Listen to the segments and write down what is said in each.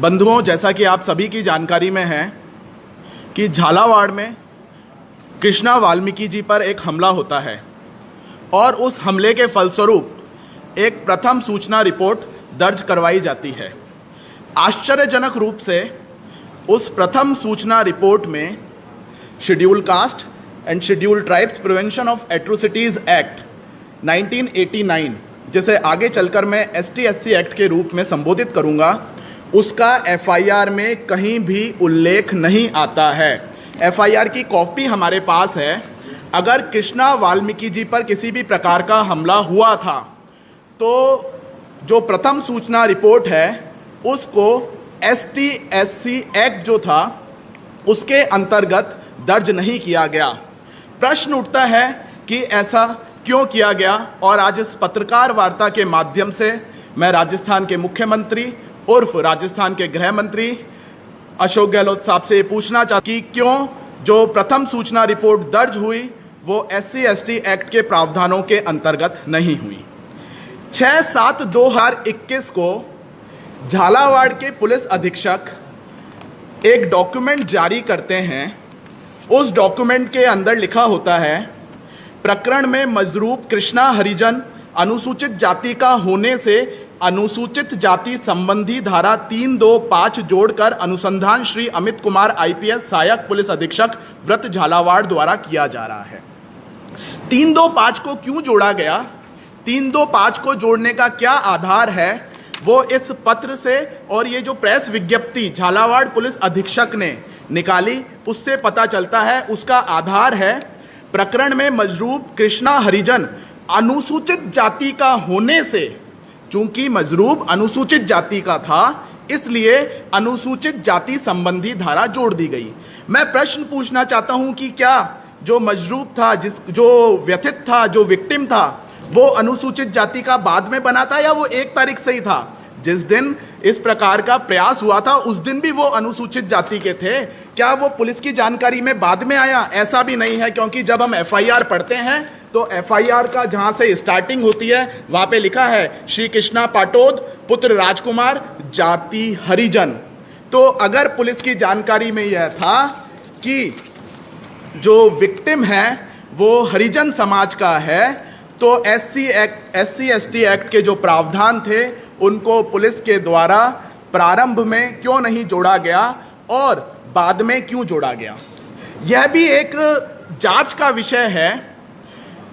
बंधुओं, जैसा कि आप सभी की जानकारी में है कि झालावाड़ में कृष्णा वाल्मीकि जी पर एक हमला होता है और उस हमले के फलस्वरूप एक प्रथम सूचना रिपोर्ट दर्ज करवाई जाती है। आश्चर्यजनक रूप से उस प्रथम सूचना रिपोर्ट में schedule caste and schedule tribes prevention of atrocities act 1989, जिसे आगे चलकर मैं ST/SC एक्ट के रूप में संबोधित करूंगा, उसका FIR में कहीं भी उल्लेख नहीं आता है। FIR की कॉपी हमारे पास है। अगर कृष्णा वाल्मीकि जी पर किसी भी प्रकार का हमला हुआ था तो जो प्रथम सूचना रिपोर्ट है उसको ST/SC एक्ट जो था उसके अंतर्गत दर्ज नहीं किया गया। प्रश्न उठता है कि ऐसा क्यों किया गया, और आज इस पत्रकार वार्ता के माध्यम से मैं राजस्थान के मुख्यमंत्री उर्फ राजस्थान के गृह मंत्री अशोक गहलोत साहब से पूछना चाहता कि क्यों जो प्रथम सूचना रिपोर्ट दर्ज हुई वो SC/ST एक्ट के प्रावधानों के अंतर्गत नहीं हुई। 6/7/2021 को झालावाड़ के पुलिस अधीक्षक एक डॉक्यूमेंट जारी करते हैं। उस डॉक्यूमेंट के अंदर लिखा होता है, प्रकरण में मजरूब कृष्णा हरिजन अनुसूचित जाति का होने से अनुसूचित जाति संबंधी धारा 325 जोड़कर अनुसंधान श्री अमित कुमार IPS सहायक पुलिस अधीक्षक व्रत झालावाड़ द्वारा किया जा रहा है। 325 को क्यों जोड़ा गया, 325 को जोड़ने का क्या आधार है, वो इस पत्र से और ये जो प्रेस विज्ञप्ति झालावाड़ पुलिस अधीक्षक ने निकाली उससे पता चलता है। उसका आधार है प्रकरण में मजरूब कृष्णा हरिजन अनुसूचित जाति का होने से, चूंकि मजरूब अनुसूचित जाति का था इसलिए अनुसूचित जाति संबंधी धारा जोड़ दी गई। मैं प्रश्न पूछना चाहता हूं कि क्या जो मजरूब था, जो व्यथित था, जो विक्टिम था, वो अनुसूचित जाति का बाद में बना था या वो 1 तारीख से ही था? जिस दिन इस प्रकार का प्रयास हुआ था उस दिन भी वो अनुसूचित जाति के थे। क्या वो पुलिस की जानकारी में बाद में आया? ऐसा भी नहीं है, क्योंकि जब हम FIR पढ़ते हैं तो FIR का जहां से स्टार्टिंग होती है वहां पे लिखा है श्री कृष्णा पाटोद पुत्र राजकुमार जाति हरिजन। तो अगर पुलिस की जानकारी में यह था कि जो विक्टिम है वो हरिजन समाज का है तो SC/ST एक्ट के जो प्रावधान थे उनको पुलिस के द्वारा प्रारंभ में क्यों नहीं जोड़ा गया और बाद में क्यों जोड़ा गया? यह भी एक जांच का विषय है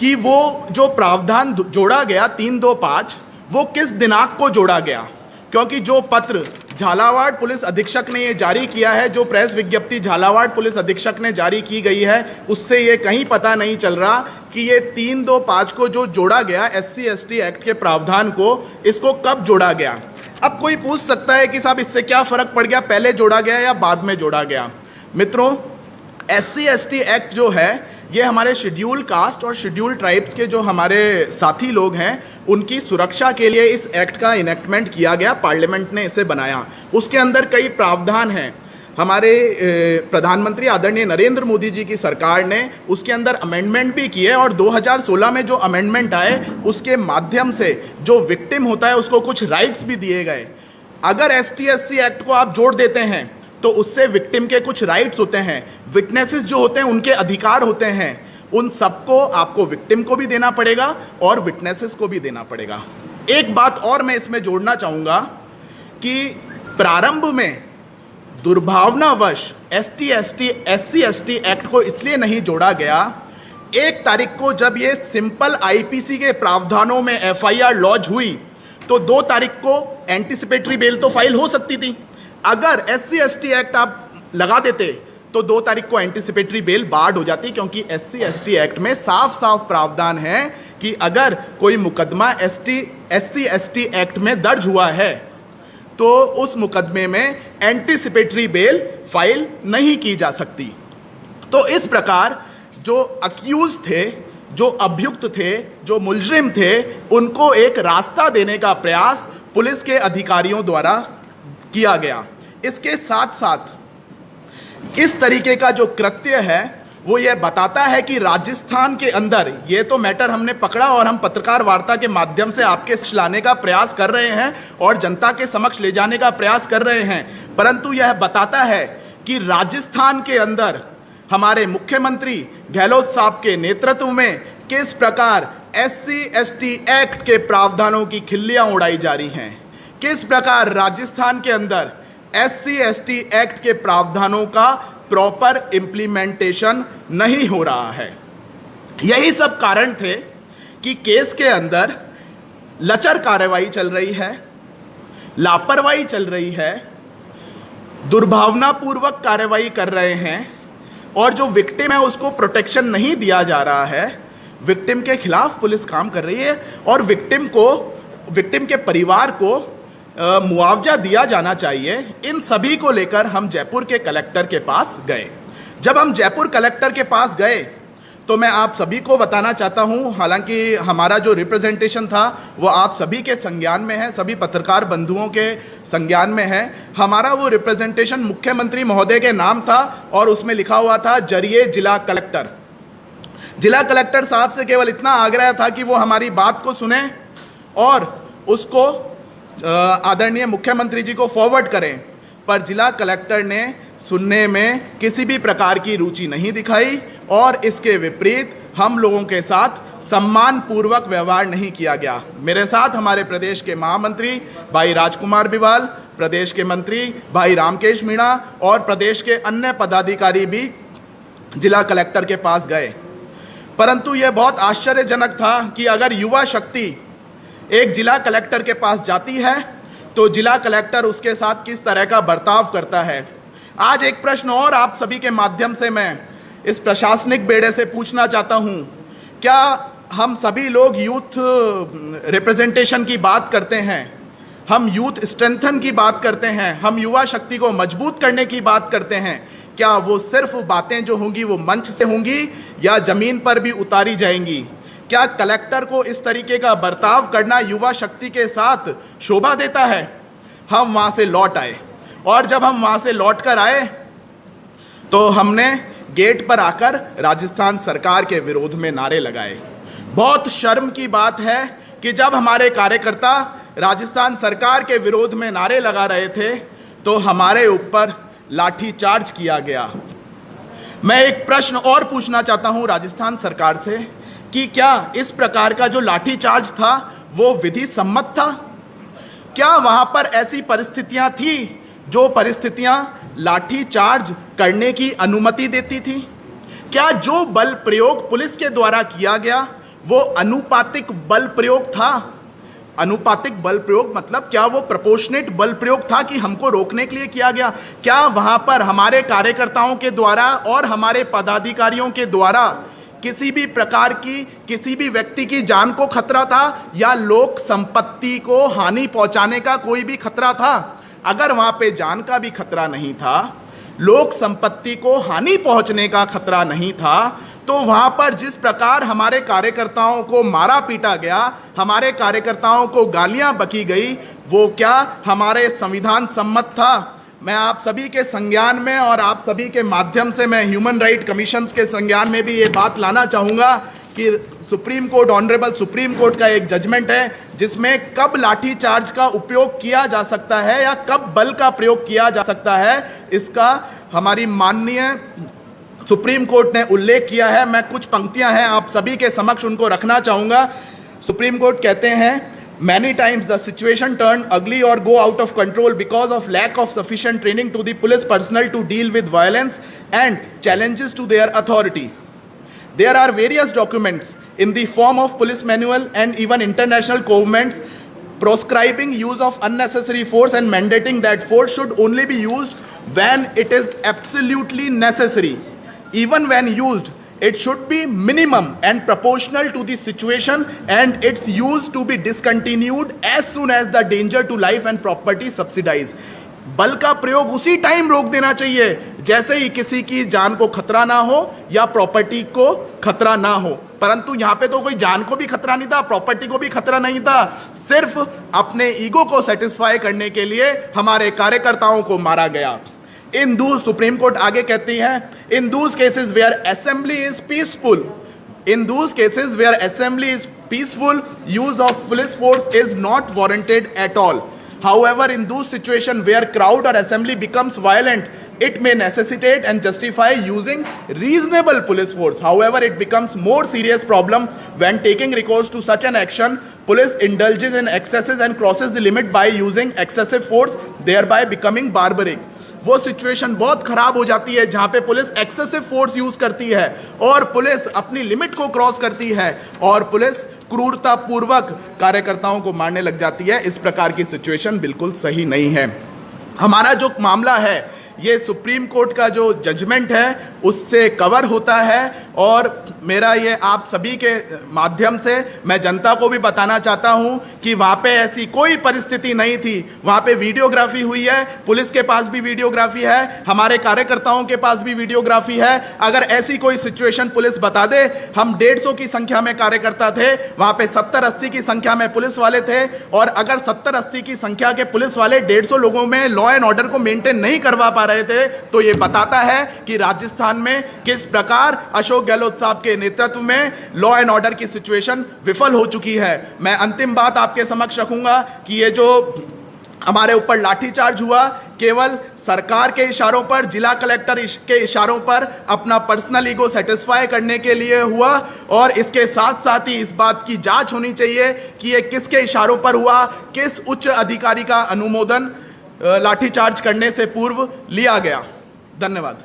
कि वो जो प्रावधान जोड़ा गया 325 वो किस दिनांक को जोड़ा गया, क्योंकि जो पत्र झालावाड़ पुलिस अधीक्षक ने ये जारी किया है, जो प्रेस विज्ञप्ति झालावाड़ पुलिस अधीक्षक ने जारी की गई है, उससे ये कहीं पता नहीं चल रहा कि ये 325 को जो जोड़ा गया SC/ST एक्ट के प्रावधान को, इसको कब जोड़ा गया। अब कोई पूछ सकता है कि साहब इससे क्या फर्क पड़ गया, पहले जोड़ा गया या बाद में जोड़ा गया। मित्रों, SC/ST एक्ट जो है ये हमारे शेड्यूल कास्ट और शेड्यूल ट्राइब्स के जो हमारे साथी लोग हैं उनकी सुरक्षा के लिए इस एक्ट का इनेक्टमेंट किया गया, पार्लियामेंट ने इसे बनाया। उसके अंदर कई प्रावधान हैं। हमारे प्रधानमंत्री आदरणीय नरेंद्र मोदी जी की सरकार ने उसके अंदर अमेंडमेंट भी किए और 2016 में जो अमेंडमेंट आए उसके माध्यम से जो विक्टिम होता है उसको कुछ राइट्स भी दिए गए। अगर ST/SC एक्ट को आप जोड़ देते हैं तो उससे विक्टिम के कुछ राइट्स होते हैं, विटनेसेस जो होते हैं उनके अधिकार होते हैं, उन सबको आपको विक्टिम को भी देना पड़ेगा और विटनेसेस को भी देना पड़ेगा। एक बात और मैं इसमें जोड़ना चाहूंगा कि प्रारंभ में दुर्भावनावश SC/ST एक्ट को इसलिए नहीं जोड़ा गया, 1 तारीख को जब ये सिंपल IPC के प्रावधानों में FIR लॉन्च हुई तो 2 तारीख को एंटीसिपेटरी बेल तो फाइल हो सकती थी। अगर SC/ST एक्ट आप लगा देते तो 2 तारीख को एंटीसिपेटरी बेल बार्ड हो जाती, क्योंकि SC/ST एक्ट में साफ साफ प्रावधान है कि अगर कोई मुकदमा SC/ST एक्ट में दर्ज हुआ है तो उस मुकदमे में एंटीसिपेटरी बेल फाइल नहीं की जा सकती। तो इस प्रकार जो अक्यूज थे, जो अभियुक्त थे, जो मुलजिम थे, उनको एक रास्ता देने का प्रयास पुलिस के अधिकारियों द्वारा किया गया। इसके साथ साथ इस तरीके का जो कृत्य है वो ये बताता है कि राजस्थान के अंदर, ये तो मैटर हमने पकड़ा और हम पत्रकार वार्ता के माध्यम से आपके लाने का प्रयास कर रहे हैं और जनता के समक्ष ले जाने का प्रयास कर रहे हैं, परंतु यह बताता है कि राजस्थान के अंदर हमारे मुख्यमंत्री गहलोत साहब के नेतृत्व में किस प्रकार SC/ST एक्ट के प्रावधानों की खिल्लियां उड़ाई जा रही हैं, किस प्रकार राजस्थान के अंदर SC/ST एक्ट के प्रावधानों का प्रॉपर इंप्लीमेंटेशन नहीं हो रहा है। यही सब कारण थे कि केस के अंदर लचर कार्रवाई चल रही है, लापरवाही चल रही है, दुर्भावनापूर्वक कार्रवाई कर रहे हैं और जो विक्टिम है उसको प्रोटेक्शन नहीं दिया जा रहा है। विक्टिम के खिलाफ पुलिस काम कर रही है और विक्टिम के परिवार को मुआवजा दिया जाना चाहिए। इन सभी को लेकर हम जयपुर के कलेक्टर के पास गए। जब हम जयपुर कलेक्टर के पास गए तो मैं आप सभी को बताना चाहता हूं, हालांकि हमारा जो रिप्रेजेंटेशन था वो आप सभी के संज्ञान में है, सभी पत्रकार बंधुओं के संज्ञान में है। हमारा वो रिप्रेजेंटेशन मुख्यमंत्री महोदय के नाम था और उसमें लिखा हुआ था जरिए जिला कलेक्टर। जिला कलेक्टर साहब से केवल इतना आग्रह था कि वो हमारी बात को सुने और उसको आदरणीय मुख्यमंत्री जी को फॉरवर्ड करें, पर जिला कलेक्टर ने सुनने में किसी भी प्रकार की रुचि नहीं दिखाई और इसके विपरीत हम लोगों के साथ सम्मानपूर्वक व्यवहार नहीं किया गया। मेरे साथ हमारे प्रदेश के महामंत्री भाई राजकुमार बिवाल, प्रदेश के मंत्री भाई रामकेश मीणा और प्रदेश के अन्य पदाधिकारी भी जिला कलेक्टर के पास गए, परंतु यह बहुत आश्चर्यजनक था कि अगर युवा शक्ति एक जिला कलेक्टर के पास जाती है तो जिला कलेक्टर उसके साथ किस तरह का बर्ताव करता है। आज एक प्रश्न और आप सभी के माध्यम से मैं इस प्रशासनिक बेड़े से पूछना चाहता हूं, क्या हम सभी लोग यूथ रिप्रेजेंटेशन की बात करते हैं, हम यूथ स्ट्रेंथन की बात करते हैं, हम युवा शक्ति को मजबूत करने की बात करते हैं, क्या वो सिर्फ बातें जो होंगी वो मंच से होंगी या जमीन पर भी उतारी जाएंगी? क्या कलेक्टर को इस तरीके का बर्ताव करना युवा शक्ति के साथ शोभा देता है? हम वहां से लौट आए और जब हम वहां से लौट कर आए तो हमने गेट पर आकर राजस्थान सरकार के विरोध में नारे लगाए। बहुत शर्म की बात है कि जब हमारे कार्यकर्ता राजस्थान सरकार के विरोध में नारे लगा रहे थे तो हमारे ऊपर लाठीचार्ज किया गया। मैं एक प्रश्न और पूछना चाहता हूं राजस्थान सरकार से कि क्या इस प्रकार का जो लाठीचार्ज था वो विधि सम्मत था? क्या वहां पर ऐसी परिस्थितियां थी जो परिस्थितियां लाठीचार्ज करने की अनुमति देती थी? क्या जो बल प्रयोग पुलिस के द्वारा किया गया वो अनुपातिक बल प्रयोग था? अनुपातिक बल प्रयोग मतलब क्या वो प्रोपोर्शनेट बल प्रयोग था कि हमको रोकने के लिए किया गया? क्या वहां पर हमारे कार्यकर्ताओं के द्वारा और हमारे पदाधिकारियों के द्वारा किसी भी प्रकार की किसी भी व्यक्ति की जान को खतरा था या लोक संपत्ति को हानि पहुंचाने का कोई भी खतरा था? अगर वहां पे जान का भी खतरा नहीं था, लोक संपत्ति को हानि पहुंचने का खतरा नहीं था, तो वहां पर जिस प्रकार हमारे कार्यकर्ताओं को मारा पीटा गया, हमारे कार्यकर्ताओं को गालियां बकी गई, वो क्या हमारे संविधान सम्मत था? मैं आप सभी के संज्ञान में और आप सभी के माध्यम से मैं ह्यूमन राइट कमीशन के संज्ञान में भी ये बात लाना चाहूँगा कि supreme court, honourable supreme court का एक जजमेंट है जिसमें कब लाठीचार्ज का उपयोग किया जा सकता है या कब बल का प्रयोग किया जा सकता है, इसका हमारी माननीय सुप्रीम कोर्ट ने उल्लेख किया है। मैं कुछ पंक्तियां हैं आप सभी के समक्ष उनको रखना चाहूँगा। सुप्रीम कोर्ट कहते हैं, Many times the situation turned ugly or go out of control because of lack of sufficient training to the police personnel to deal with violence and challenges to their authority. There are various documents in the form of police manual and even international governments proscribing use of unnecessary force and mandating that force should only be used when it is absolutely necessary. Even when used, it should be minimum and proportional to the situation and its use to be discontinued as soon as the danger to life and property subsidize. बल का प्रयोग उसी time रोक देना चाहिए जैसे ही किसी की जान को खतरा ना हो या प्रॉपर्टी को खतरा ना हो, परंतु यहाँ पे तो कोई जान को भी खतरा नहीं था, प्रॉपर्टी को भी खतरा नहीं था, सिर्फ अपने ईगो को सेटिस्फाई करने के लिए हमारे कार्यकर्ताओं को मारा गया। इन दूज, सुप्रीम कोर्ट आगे कहती है, in those cases where assembly is peaceful, in those cases where assembly is peaceful, use of police force is not warranted at all. However, in those situations where crowd or assembly becomes violent, it may necessitate and justify using reasonable police force. However, it becomes more serious problem when taking recourse to such an action, police indulges in excesses and crosses the limit by using excessive force, thereby becoming barbaric. वो situation बहुत खराब हो जाती है जहां पे police excessive force use करती है और पुलिस अपनी लिमिट को क्रॉस करती है और पुलिस क्रूरता पूर्वक कार्यकर्ताओं को मारने लग जाती है। इस प्रकार की सिचुएशन बिल्कुल सही नहीं है। हमारा जो मामला है ये सुप्रीम कोर्ट का जो जजमेंट है उससे कवर होता है और मेरा ये आप सभी के माध्यम से मैं जनता को भी बताना चाहता हूं कि वहां पे ऐसी कोई परिस्थिति नहीं थी। वहां पे वीडियोग्राफी हुई है, पुलिस के पास भी वीडियोग्राफी है, हमारे कार्यकर्ताओं के पास भी वीडियोग्राफी है। अगर ऐसी कोई सिचुएशन पुलिस बता दे, हम 150 की संख्या में कार्यकर्ता थे, वहां पे 70-80 की संख्या में पुलिस वाले थे और अगर 70-80 की संख्या के पुलिस वाले 150 लोगों में लॉ एंड ऑर्डर को मेंटेन नहीं करवा पा रहे थे, तो ये बताता है कि राजस्थान में किस प्रकार अशोक गहलोत साहब के नेतृत्व में लॉ एंड ऑर्डर की सिचुएशन विफल हो चुकी है। मैं अंतिम बात आपके समक्ष रखूंगा कि ये जो हमारे ऊपर लाठीचार्ज हुआ केवल सरकार के इशारों पर, जिला कलेक्टर के इशारों पर अपना पर्सनल ईगो सेटिस्फाई करने के लिए हुआ और इसके साथ साथ ही इस बात की जांच होनी चाहिए कि ये किसके इशारों पर हुआ, किस उच्च अधिकारी का अनुमोदन लाठीचार्ज करने से पूर्व लिया गया। धन्यवाद।